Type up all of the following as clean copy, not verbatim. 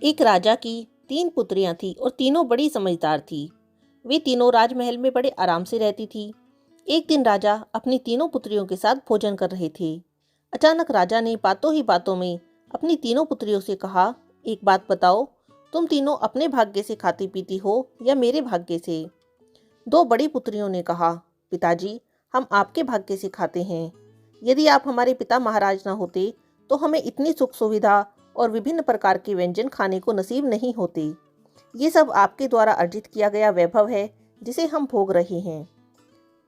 एक राजा की 3 पुत्रियां थीं और तीनों बड़ी समझदार थी। वे तीनों राजमहल में बड़े आराम से रहती थी। एक दिन राजा अपनी तीनों पुत्रियों के साथ भोजन कर रहे थे। अचानक राजा ने बातों ही बातों में अपनी तीनों पुत्रियों से कहा, एक बात बताओ, तुम तीनों अपने भाग्य से खाती पीती हो या मेरे भाग्य से? दो बड़ी पुत्रियों ने कहा, पिताजी, हम आपके भाग्य से खाते हैं। यदि आप हमारे पिता महाराज न होते तो हमें इतनी सुख सुविधा और विभिन्न प्रकार के व्यंजन खाने को नसीब नहीं होते। ये सब आपके द्वारा अर्जित किया गया वैभव है जिसे हम भोग रहे हैं।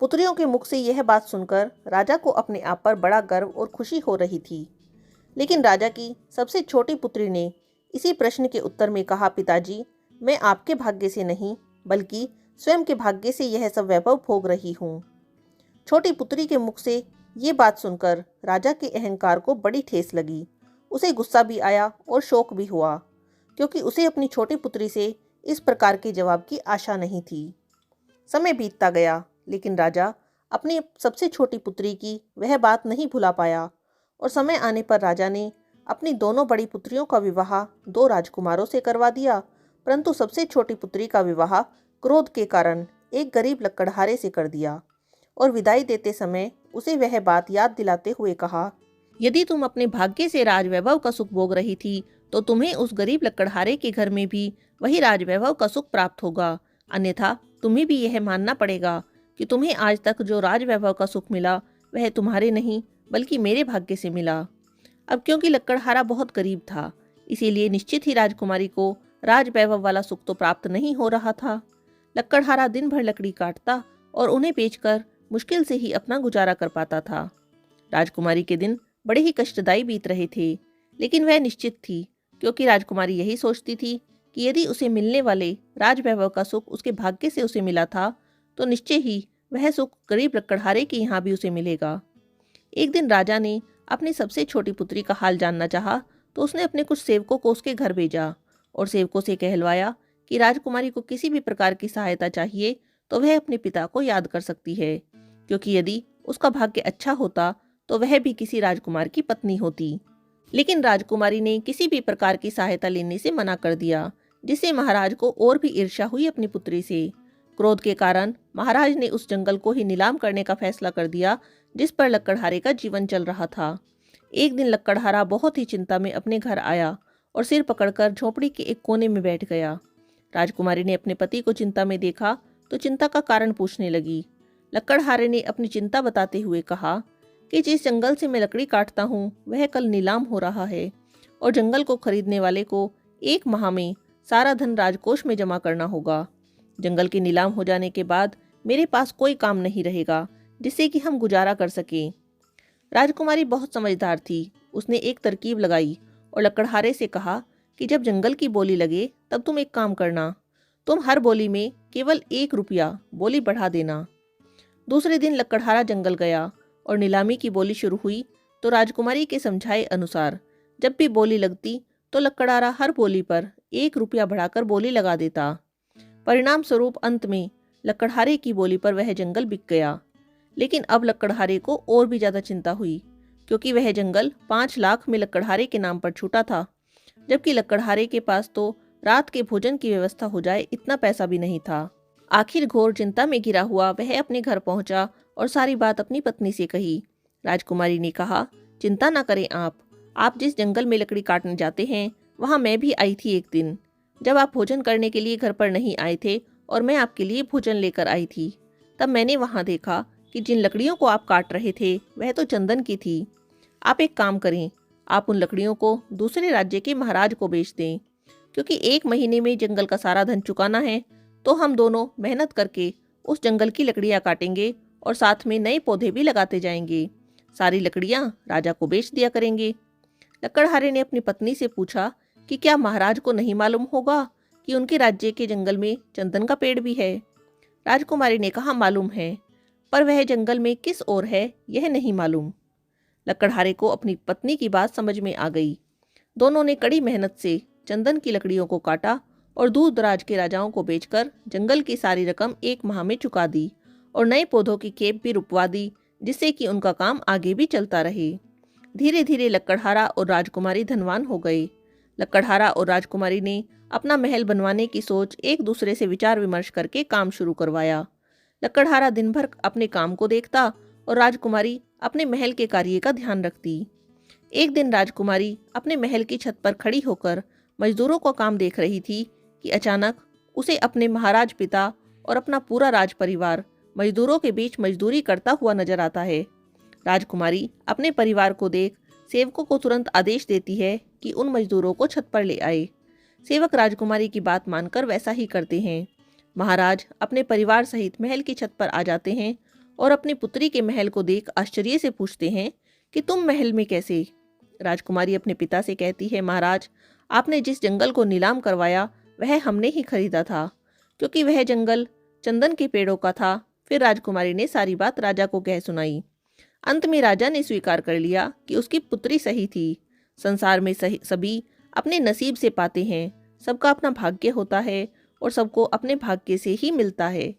पुत्रियों के मुख से यह बात सुनकर राजा को अपने आप पर बड़ा गर्व और खुशी हो रही थी। लेकिन राजा की सबसे छोटी पुत्री ने इसी प्रश्न के उत्तर में कहा, पिताजी, मैं आपके भाग्य से नहीं बल्कि स्वयं के भाग्य से यह सब वैभव भोग रही हूँ। छोटी पुत्री के मुख से ये बात सुनकर राजा के अहंकार को बड़ी ठेस लगी। उसे गुस्सा भी आया और शोक भी हुआ, क्योंकि उसे अपनी छोटी पुत्री से इस प्रकार के जवाब की आशा नहीं थी। समय बीतता गया, लेकिन राजा अपनी सबसे छोटी पुत्री की वह बात नहीं भुला पाया और समय आने पर राजा ने अपनी दोनों बड़ी पुत्रियों का विवाह दो राजकुमारों से करवा दिया, परंतु सबसे छोटी पुत्री का विवाह क्रोध के कारण एक गरीब लकड़हारे से कर दिया और विदाई देते समय उसे वह बात याद दिलाते हुए कहा, यदि तुम अपने भाग्य से राजवैभव का सुख भोग रही थी तो तुम्हें उस गरीब लकड़हारे के घर में भी वही राजवैभव का सुख प्राप्त होगा, अन्यथा तुम्हें भी यह मानना पड़ेगा कि तुम्हें आज तक जो राजवैभव का सुख मिला वह तुम्हारे नहीं बल्कि मेरे भाग्य से मिला। अब क्योंकि लकड़हारा बहुत गरीब था, इसीलिए निश्चित ही राजकुमारी को राजवैभव वाला सुख तो प्राप्त नहीं हो रहा था। लकड़हारा दिन भर लकड़ी काटता और उन्हें बेचकर मुश्किल से ही अपना गुजारा कर पाता था। राजकुमारी के दिन बड़े ही कष्टदायी बीत रहे थे, लेकिन वह निश्चित थी, क्योंकि राजकुमारी यही सोचती थी कि यदि उसे मिलने वाले राजवैभव का सुख उसके भाग्य से उसे मिला था तो निश्चय ही वह सुख गरीब लकड़हारे के यहाँ भी उसे मिलेगा। एक दिन राजा ने अपनी सबसे छोटी पुत्री का हाल जानना चाहा तो उसने अपने कुछ सेवकों को उसके घर भेजा और सेवकों से कहलवाया कि राजकुमारी को किसी भी प्रकार की सहायता चाहिए तो वह अपने पिता को याद कर सकती है, क्योंकि यदि उसका भाग्य अच्छा होता तो वह भी किसी राजकुमार की पत्नी होती। लेकिन राजकुमारी ने किसी भी प्रकार की सहायता लेने से मना कर दिया, जिससे महाराज को और भी ईर्ष्या हुई अपनी पुत्री से। क्रोध के कारण महाराज ने उस जंगल को ही नीलाम करने का फैसला कर दिया जिस पर लकड़हारे का जीवन चल रहा था। एक दिन लकड़हारा बहुत ही चिंता में अपने घर आया और सिर पकड़कर झोपड़ी के एक कोने में बैठ गया। राजकुमारी ने अपने पति को चिंता में देखा तो चिंता का कारण पूछने लगी। लकड़हारे ने अपनी चिंता बताते हुए कहा कि जिस जंगल से मैं लकड़ी काटता हूँ वह कल नीलाम हो रहा है और जंगल को खरीदने वाले को 1 माह में सारा धन राजकोष में जमा करना होगा। जंगल के नीलाम हो जाने के बाद मेरे पास कोई काम नहीं रहेगा जिससे कि हम गुजारा कर सकें। राजकुमारी बहुत समझदार थी। उसने एक तरकीब लगाई और लकड़हारे से कहा कि जब जंगल की बोली लगे तब तुम एक काम करना, तुम हर बोली में केवल 1 रुपया बोली बढ़ा देना। दूसरे दिन लकड़हारा जंगल गया और नीलामी की बोली शुरू हुई तो राजकुमारी के समझाए अनुसार जब भी बोली लगती तो लकड़हारा हर बोली पर 1 रुपया बढ़ाकर बोली लगा देता। परिणाम स्वरूप अंत में लकड़हारे की बोली पर वह जंगल बिक गया। लेकिन अब लकड़हारे को और भी ज्यादा चिंता हुई, क्योंकि वह जंगल 5 लाख में लकड़हारे के नाम पर छूटा था, जबकि लकड़हारे के पास तो रात के भोजन की व्यवस्था हो जाए इतना पैसा भी नहीं था। आखिर घोर चिंता में घिरा हुआ वह अपने घर पहुंचा और सारी बात अपनी पत्नी से कही। राजकुमारी ने कहा, चिंता ना करें आप जिस जंगल में लकड़ी काटने जाते हैं वहां मैं भी आई थी एक दिन, जब आप भोजन करने के लिए घर पर नहीं आए थे और मैं आपके लिए भोजन लेकर आई थी। तब मैंने वहां देखा कि जिन लकड़ियों को आप काट रहे थे वह तो चंदन की थी। आप एक काम करें, आप उन लकड़ियों को दूसरे राज्य के महाराज को बेच दें, क्योंकि 1 महीने में जंगल का सारा धन चुकाना है तो हम दोनों मेहनत करके उस जंगल की लकड़ियां काटेंगे और साथ में नए पौधे भी लगाते जाएंगे। सारी लकड़ियां राजा को बेच दिया करेंगे। लकड़हारे ने अपनी पत्नी से पूछा कि क्या महाराज को नहीं मालूम होगा कि उनके राज्य के जंगल में चंदन का पेड़ भी है? राजकुमारी ने कहा, मालूम है, पर वह जंगल में किस ओर है यह नहीं मालूम। लकड़हारे को अपनी पत्नी की बात समझ में आ गई। दोनों ने कड़ी मेहनत से चंदन की लकड़ियों को काटा और दूर दराज के राजाओं को बेचकर जंगल की सारी रकम 1 माह में चुका दी और नए पौधों की खेप भी रुपवा दी, जिससे कि उनका काम आगे भी चलता रहे। धीरे धीरे लकड़हारा और राजकुमारी धनवान हो गए। लकड़हारा और राजकुमारी ने अपना महल बनवाने की सोच एक दूसरे से विचार विमर्श करके काम शुरू करवाया। लकड़हारा दिन भर अपने काम को देखता और राजकुमारी अपने महल के कार्य का ध्यान रखती। एक दिन राजकुमारी अपने महल की छत पर खड़ी होकर मजदूरों का काम देख रही थी कि अचानक उसे अपने महाराज पिता और अपना पूरा राज परिवार मजदूरों के बीच मजदूरी करता हुआ नजर आता है। राजकुमारी अपने परिवार को देख सेवकों को तुरंत आदेश देती है कि उन मजदूरों को छत पर ले आए। सेवक राजकुमारी की बात मानकर वैसा ही करते हैं। महाराज अपने परिवार सहित महल की छत पर आ जाते हैं और अपनी पुत्री के महल को देख आश्चर्य से पूछते हैं कि तुम महल में कैसे। राजकुमारी अपने पिता से कहती है, महाराज, आपने जिस जंगल को नीलाम करवाया वह हमने ही खरीदा था, क्योंकि वह जंगल चंदन के पेड़ों का था। फिर राजकुमारी ने सारी बात राजा को कह सुनाई। अंत में राजा ने स्वीकार कर लिया कि उसकी पुत्री सही थी। संसार में सभी अपने नसीब से पाते हैं, सबका अपना भाग्य होता है और सबको अपने भाग्य से ही मिलता है।